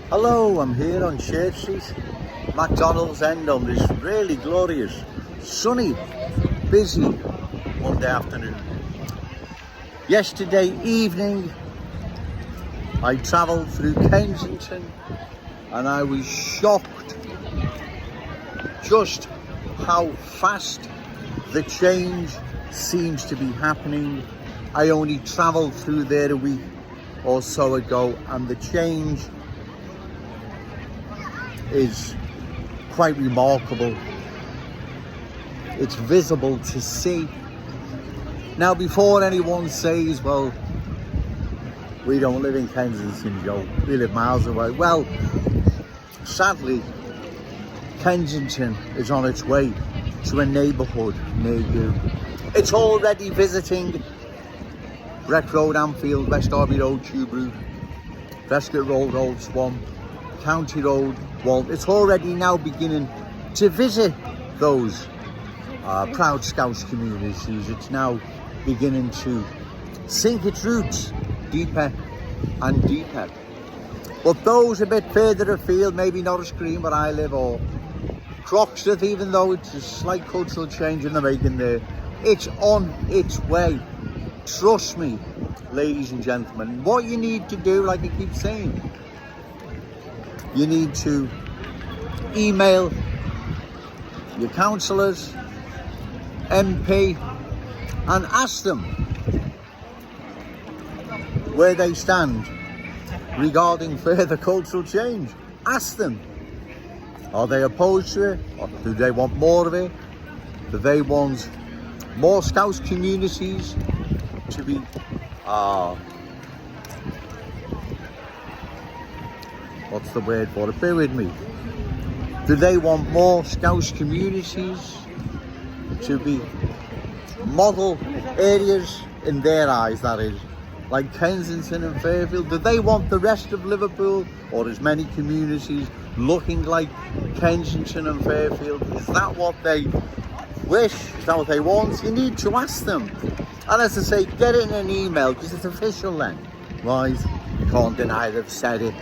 Hello, I'm here on Church Street, McDonald's End on this really glorious, sunny, busy Monday afternoon. Yesterday evening, I travelled through Kensington and I was shocked just how fast the change seems to be happening. I only travelled through there a week or so ago and the change is quite remarkable. It's visible to see. Now, before anyone says, well, we don't live in Kensington, Joe, we live miles away. Well, sadly, Kensington is on its way to a neighbourhood near you. It's already visiting Wreck Road, Anfield, West Derby Road, Tube Route, Prescott Road, Old Swan, County Road, Walt. It's already now beginning to visit those proud Scouse communities. It's now beginning to sink its roots deeper and deeper. But those a bit further afield, maybe Norris Green where I live, or Croxteth, even though it's a slight cultural change in the making there, it's on its way. Trust me, ladies and gentlemen. What you need to do, like I keep saying, you need to email your councillors, MP, and ask them where they stand regarding further cultural change. Ask them, are they opposed to it, or do they want more of it? Do they want more Scouse communities to be what's the word for it? Bear with me. Do they want more Scouse communities to be model areas in their eyes, that is, like Kensington and Fairfield? Do they want the rest of Liverpool, or as many communities, looking like Kensington and Fairfield? Is that what they wish? Is that what they want? You need to ask them. And as I say, get it in an email, because it's official then, right? You can't deny they've said it.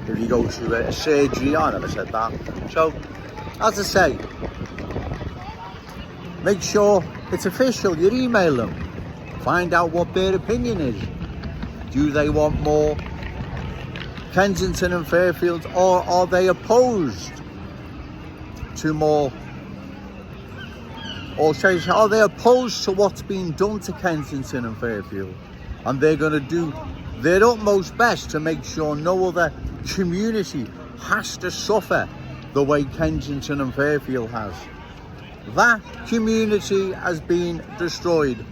If you go to a surgery, I never said that. So, as I say, make sure it's official. You email them. Find out what their opinion is. Do they want more Kensington and Fairfield, or are they opposed to more? Or are they opposed to what's being done to Kensington and Fairfield? And they're going to do their utmost best to make sure no other community has to suffer the way Kensington and Fairfield has. That community has been destroyed.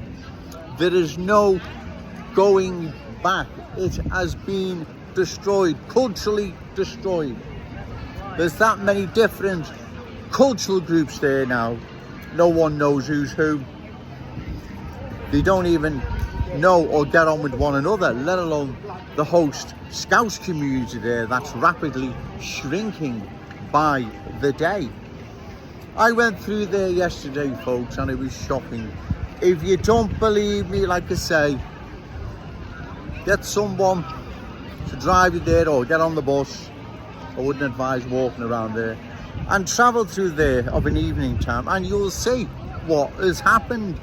There is no going back. It has been destroyed, culturally destroyed. There's that many different cultural groups there now. No one knows who's who. They don't even know or get on with one another, let alone the host Scouse community there that's rapidly shrinking by the day. I went through there yesterday, folks, and it was shocking. If you don't believe me, like I say, get someone to drive you there or get on the bus. I wouldn't advise walking around there, and travel through there of an evening time, and you'll see what has happened.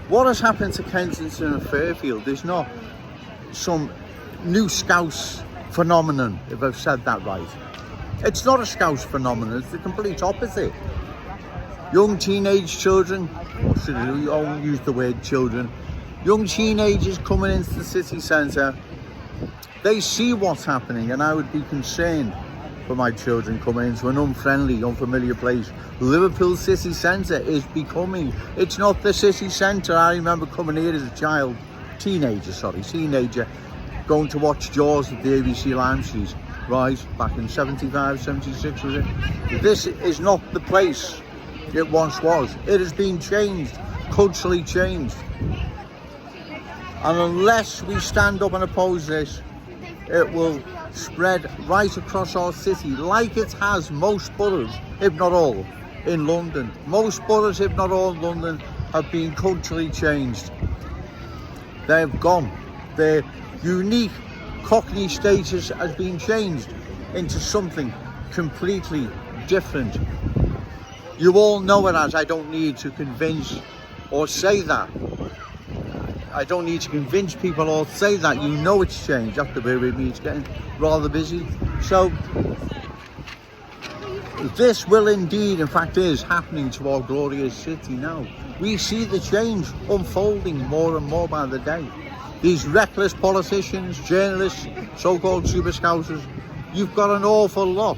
What has happened to Kensington and Fairfield is not some new Scouse phenomenon, if I've said that right. It's not a Scouse phenomenon, it's the complete opposite. Young teenage children, or should I only use the word children, young teenagers coming into the city centre, they see what's happening, and I would be concerned for my children coming into an unfriendly, unfamiliar place. Liverpool city centre is becoming, it's not the city centre. I remember coming here as a child, teenager, going to watch Jaws at the ABC Lime Street, right, back in 75, 76 was it? This is not the place it once was. It has been changed, culturally changed. And unless we stand up and oppose this, it will spread right across our city, like it has most boroughs, if not all, in London. Most boroughs, if not all, in London have been culturally changed. They've gone. Their unique Cockney status has been changed. into something completely different. You all know it as. I don't need to convince or say that. I don't need to convince people or say that. You know it's changed. You have to bear with me, it's getting rather busy. So this will indeed, in fact, is happening to our glorious city now. We see the change unfolding more and more by the day. These reckless politicians, journalists, so-called super scousers, you've got an awful lot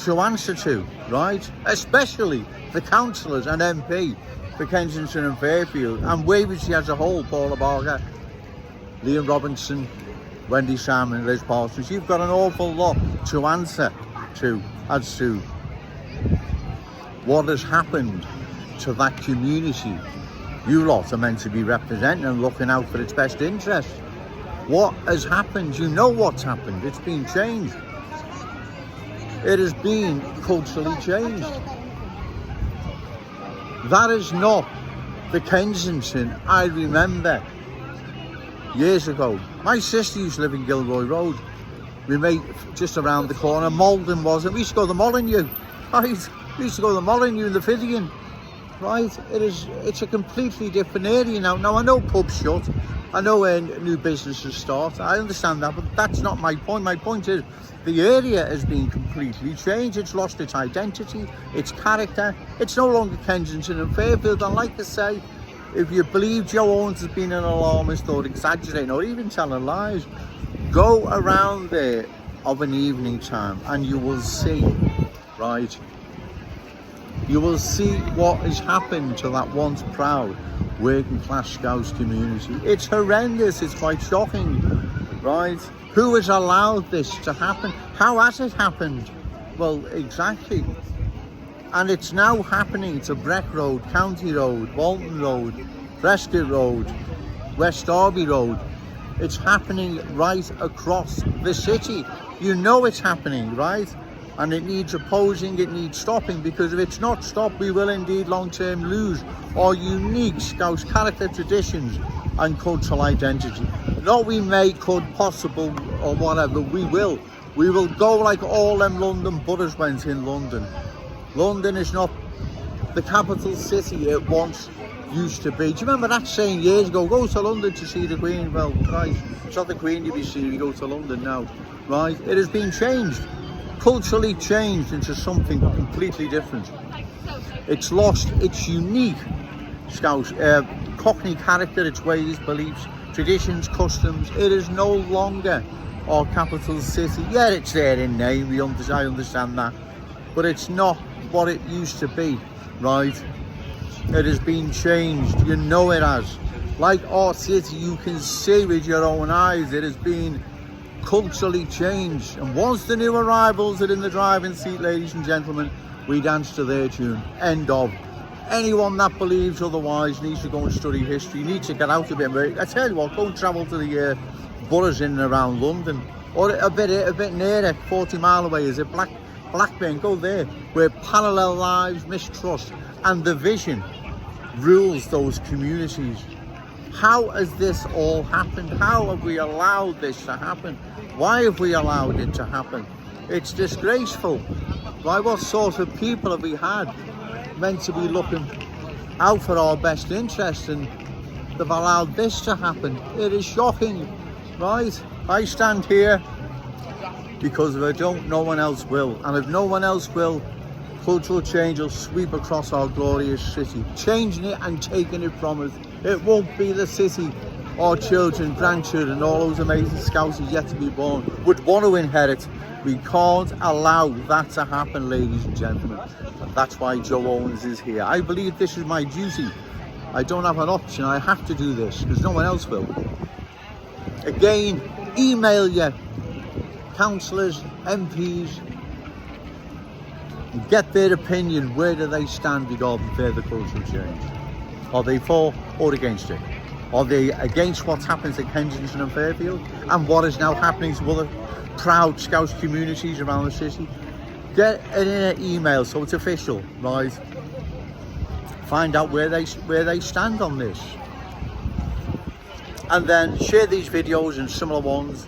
to answer to, right? Especially the councillors and MP for Kensington and Fairfield, and Waverley as a whole, Paula Barker, Liam Robinson, Wendy Salmon, Liz Parsons. You've got an awful lot to answer to as to what has happened to that community. You lot are meant to be representing and looking out for its best interests. What has happened? You know what's happened. It's been changed. It has been culturally changed. That is not the Kensington I remember years ago. My sister used to live in Gilroy Road. We made just around the corner. Malden wasn't. We used to go to the Molyneux, right? We used to go to the Molyneux and the Fidian, right? It's a completely different area now. Now I know pubs shut. I know new businesses start. I understand that, but that's not my point. My point is the area has been completely changed. It's lost its identity, its character. It's no longer Kensington and Fairfield. And like I say, if you believe Joe Owens has been an alarmist or exaggerating or even telling lies, go around there of an evening time and you will see, right? You will see what has happened to that once proud working class Scouse community. It's horrendous, it's quite shocking, right? Who has allowed this to happen? How has it happened? Well, exactly. And it's now happening to Breck Road, County Road, Walton Road, Prescott Road, West Derby Road. It's happening right across the city. You know it's happening, right? And it needs opposing, it needs stopping, because if it's not stopped, we will indeed long-term lose our unique Scouse character, traditions and cultural identity. Not we may, could, possible or whatever, we will. We will go like all them London butters went in London. London is not the capital city it once used to be. Do you remember that saying years ago, go to London to see the Queen? Well, Christ, it's not the Queen you be seeing, you go to London now, right? It has been changed. Culturally changed into something completely different. It's lost its unique Scouse, Cockney character, its ways, beliefs, traditions, customs. It is no longer our capital city. Yeah, it's there in name, I understand that, but it's not what it used to be, right? It has been changed, you know it has. Like our city, you can see with your own eyes, it has been culturally changed. And once the new arrivals are in the driving seat, ladies and gentlemen, we dance to their tune. End of. Anyone that believes otherwise needs to go and study history, needs to get out a bit. I tell you what, go and travel to the boroughs in and around London, or a bit nearer, 40 mile away, is it Blackburn? Go there, where parallel lives, mistrust and division rules those communities. How has this all happened? How have we allowed this to happen? Why have we allowed it to happen? It's disgraceful. Why, what sort of people have we had meant to be looking out for our best interests, and they've allowed this to happen? It is shocking, right? I stand here because if I don't, no one else will. And if no one else will, cultural change will sweep across our glorious city, changing it and taking it from us. It won't be the city our children, grandchildren, all those amazing Scousers yet to be born would want to inherit. We can't allow that to happen, ladies and gentlemen. And that's why Joe Owens is here. I believe this is my duty. I don't have an option. I have to do this because no one else will. Again, email your councillors, MPs, and get their opinion. Where do they stand regarding further cultural change? Are they for or against it? Are they against what's happened to Kensington and Fairfield and what is now happening to other proud Scouse communities around the city? Get it in an email so it's official, right? Find out where they stand on this, and then share these videos and similar ones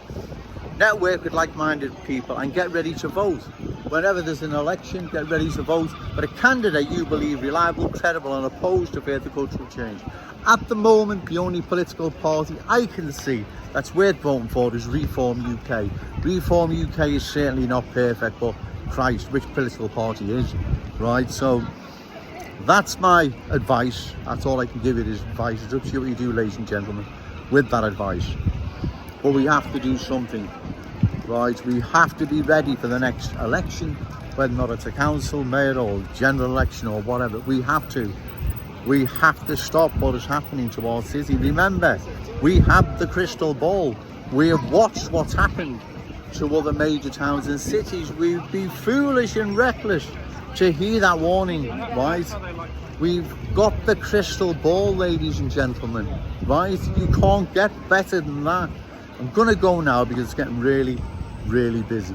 network with like-minded people and get ready to vote. Whenever there's an election, get ready to vote for a candidate you believe reliable, credible and opposed to further cultural change. At the moment, the only political party I can see that's worth voting for is Reform UK. Reform UK is certainly not perfect, but Christ, which political party is, right? So that's my advice. That's all I can give you is advice. It's up to you what you do, ladies and gentlemen, with that advice. But we have to do something, right? We have to be ready for the next election, whether or not it's a council, mayor or general election or whatever. We have to stop what is happening to our city. Remember, we have the crystal ball. We have watched what's happened to other major towns and cities. We'd be foolish and reckless to hear that warning, right? We've got the crystal ball, ladies and gentlemen, right? You can't get better than that. I'm gonna go now because it's getting really, really busy.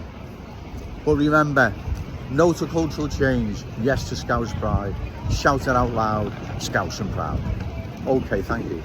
But remember, no to cultural change, yes to Scouse pride. Shout it out loud, Scouse and proud. Okay, thank you.